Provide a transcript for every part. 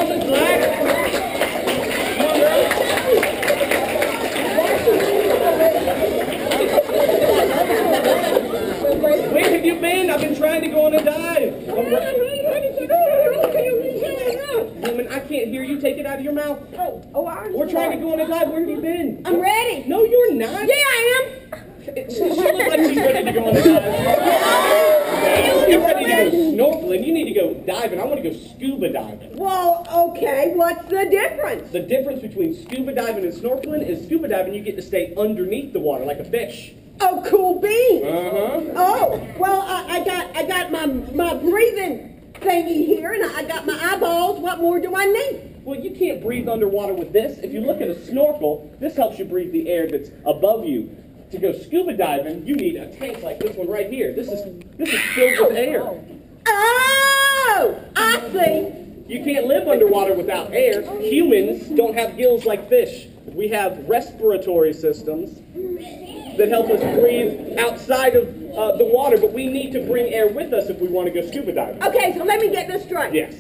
Mrs. Black. Where have you been? I've been trying to go on a dive. Woman, I can't hear you. Take it out of your mouth. We're trying to go on a dive. Where have you been? I'm ready. No, you're not. Yeah, I am. She looks like she's ready to go on a dive. You're ready to go snorkeling. You need to go diving. I want to go scuba diving. Well, okay. What's the difference? The difference between scuba diving and snorkeling is scuba diving, you get to stay underneath the water like a fish. Oh, cool beans. Uh-huh. Oh, well, I got my breathing thingy here, and I got my eyeballs. What more do I need? Well, you can't breathe underwater with this. If you look at a snorkel, this helps you breathe the air that's above you. To go scuba diving, you need a tank like this one right here. This is filled with air. Oh, I see. You can't live underwater without air. Humans don't have gills like fish. We have respiratory systems that help us breathe outside of the water, but we need to bring air with us if we want to go scuba diving. Okay, so let me get this straight. Yes.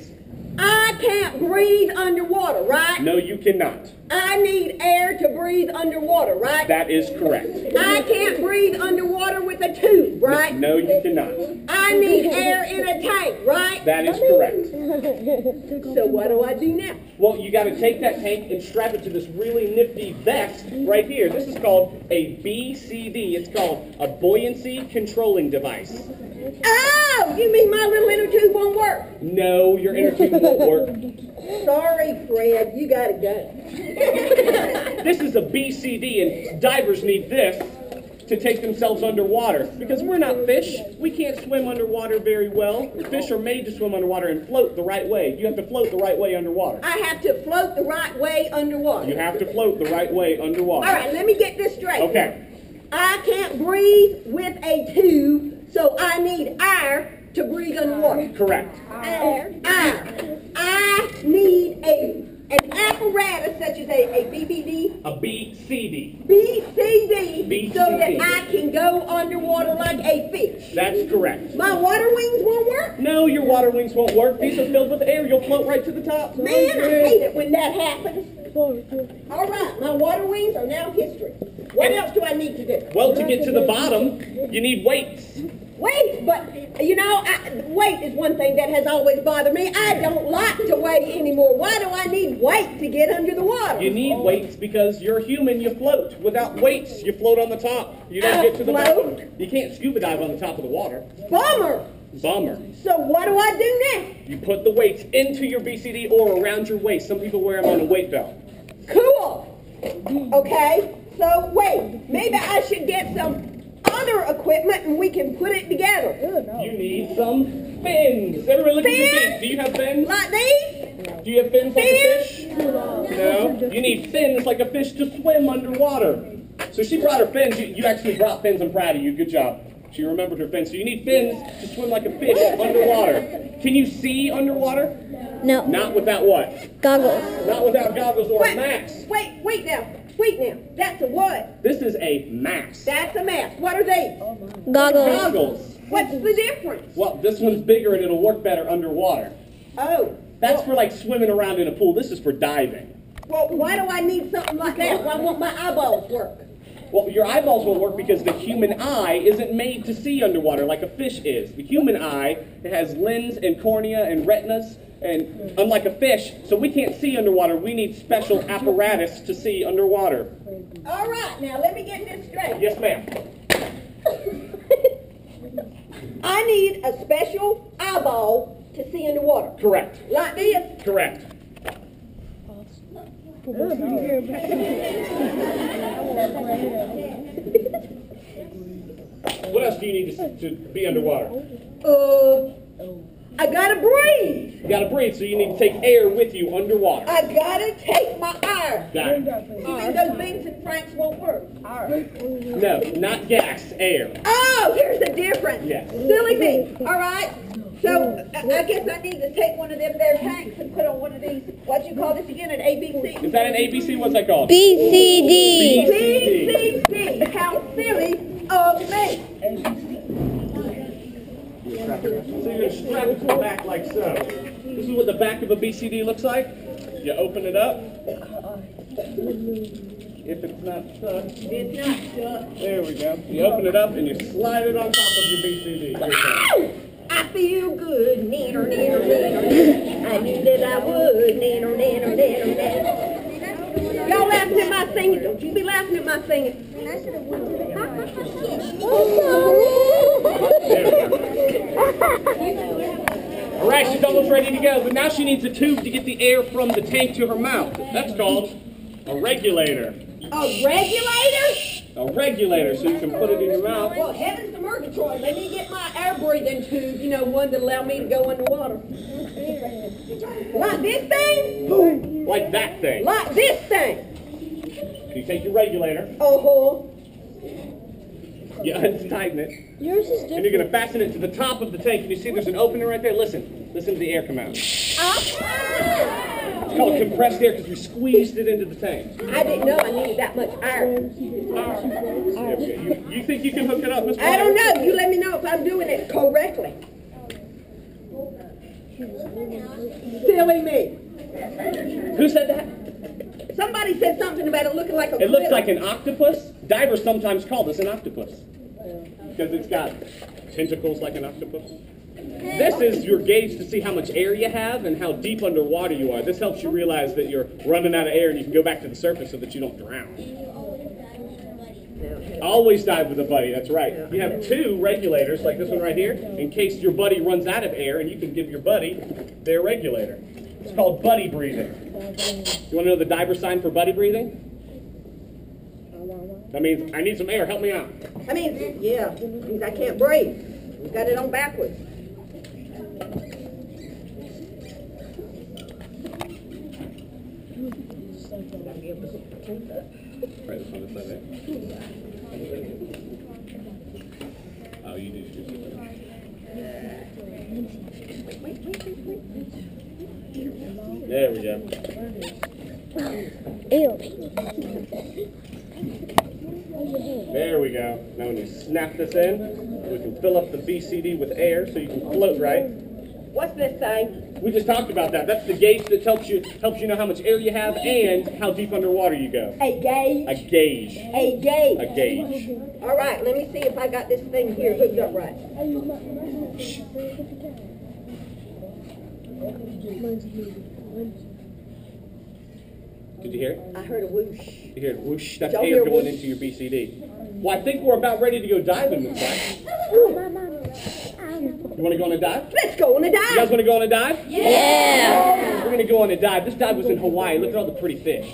I can't breathe underwater, right? No, you cannot. I need air to breathe underwater, right? That is correct. I can't breathe underwater with a tube, right? No, you cannot. I need air in a tank, right? That is correct. So what do I do now? Well, you got to take that tank and strap it to this really nifty vest right here. This is called a BCD. It's called a buoyancy controlling device. Oh, you mean my little inner tube won't work? No, your inner tube won't work. Sorry, Fred, you gotta go. This is a BCD, and divers need this to take themselves underwater. Because we're not fish. We can't swim underwater very well. Fish are made to swim underwater and float the right way. You have to float the right way underwater. I have to float the right way underwater. You have to float the right way underwater. All right, let me get this straight. Okay. I can't breathe with a tube, so I need air to breathe underwater. Correct. Air. I need an apparatus such as a BBD. A BCD. BCD. So that I can go underwater like a fish. That's correct. My water wings won't work? No, your water wings won't work. These are filled with air. You'll float right to the top. Man, I hate it when that happens. All right, my water wings are now history. What else do I need to do? Well, to get to the bottom, you need weights. Weight, but, you know, weight is one thing that has always bothered me. I don't like to weigh anymore. Why do I need weight to get under the water? You need weights because you're human, you float. Without weights, you float on the top. You don't get to the bottom. You can't scuba dive on the top of the water. Bummer. So what do I do now? You put the weights into your BCD or around your waist. Some people wear them on a weight belt. Cool. Okay, so wait, maybe I should get some other equipment and we can put it together. You need some fins. Everybody look at your feet. Do you have fins? Like these? Do you have fins like a fish? No. You need fins like a fish to swim underwater. So she brought her fins. You actually brought fins. I'm proud of you. Good job. She remembered her fins. So you need fins to swim like a fish underwater. Can you see underwater? No. Not without what? Goggles. Not without goggles or a mask. Wait now. That's a what? This is a mask. That's a mask. What are they? Goggles. What's the difference? Well, this one's bigger and it'll work better underwater. Oh. That's for like swimming around in a pool. This is for diving. Well, why do I need something like that? Why won't my eyeballs work? Well, your eyeballs won't work because the human eye isn't made to see underwater like a fish is. The human eye, it has lens and cornea and retinas, and unlike a fish, so we can't see underwater. We need special apparatus to see underwater. All right, now let me get this straight. Yes, ma'am. I need a special eyeball to see underwater. Correct. Like this? Correct. What else do you need to be underwater? I gotta breathe. You gotta breathe, so you need to take air with you underwater. I gotta take my air. Got it. You think those beans and franks won't work? No, not gas, air. Oh, here's the difference. Yes. Silly me. All right. So I guess I need to take one of them there tanks and put on one of these. What'd you call this again? An ABC? Is that an ABC? What's that called? BCD. BCD. How silly of me. you're going to strap it to the back like so. This is what the back of a BCD looks like. You open it up. If it's not stuck. It's not stuck. There we go. You open it up and you slide it on top of your BCD. I feel good, neener, neener, neener. I knew that I would, neener, neener, neener, neener. Y'all laughing at my singing? Don't you be laughing at my singing. All right, she's almost ready to go, but now she needs a tube to get the air from the tank to her mouth. That's called a regulator. A regulator? A regulator, so you can put it in your mouth. Well, heavens to Murgatroyd, let me get my air breathing tube, you know, one that allow me to go underwater. Like this thing? Like that thing. Like this thing? You take your regulator, you untighten it, Yours is different. and you're going to fasten it to the top of the tank. And you see there's an opening right there? Listen to the air come out. It's called compressed air because we squeezed it into the tank. I didn't know I needed that much air. You think you can hook it up, Miss I don't know. You let me know if I'm doing it correctly. Silly me. Who said that? Somebody said something about it looking like a It looks like an octopus. Divers sometimes call this an octopus because it's got tentacles like an octopus. This is your gauge to see how much air you have and how deep underwater you are. This helps you realize that you're running out of air and you can go back to the surface so that you don't drown. Always dive with a buddy, that's right. You have two regulators, like this one right here, in case your buddy runs out of air and you can give your buddy their regulator. It's called buddy breathing. You want to know the diver sign for buddy breathing? That means, I need some air, help me out. I mean, yeah, it means I can't breathe. You got it on backwards. Right, this one is there. Oh, you do too. There we go. There we go. Now when you snap this in, we can fill up the BCD with air so you can float right. What's this thing? We just talked about that. That's the gauge that helps you know how much air you have and how deep underwater you go. A gauge? A gauge. A gauge. A gauge. All right, let me see if I got this thing here hooked up right. Did you hear it? I heard a whoosh. You hear it whoosh? That's Y'all air hear going whoosh? into your BCD. Well, I think we're about ready to go diving, Miss Black. You want to go on a dive? Let's go on a You guys dive. want to go on a dive? Yeah. We're going to go on a dive. This dive was in Hawaii. Look at all the pretty fish.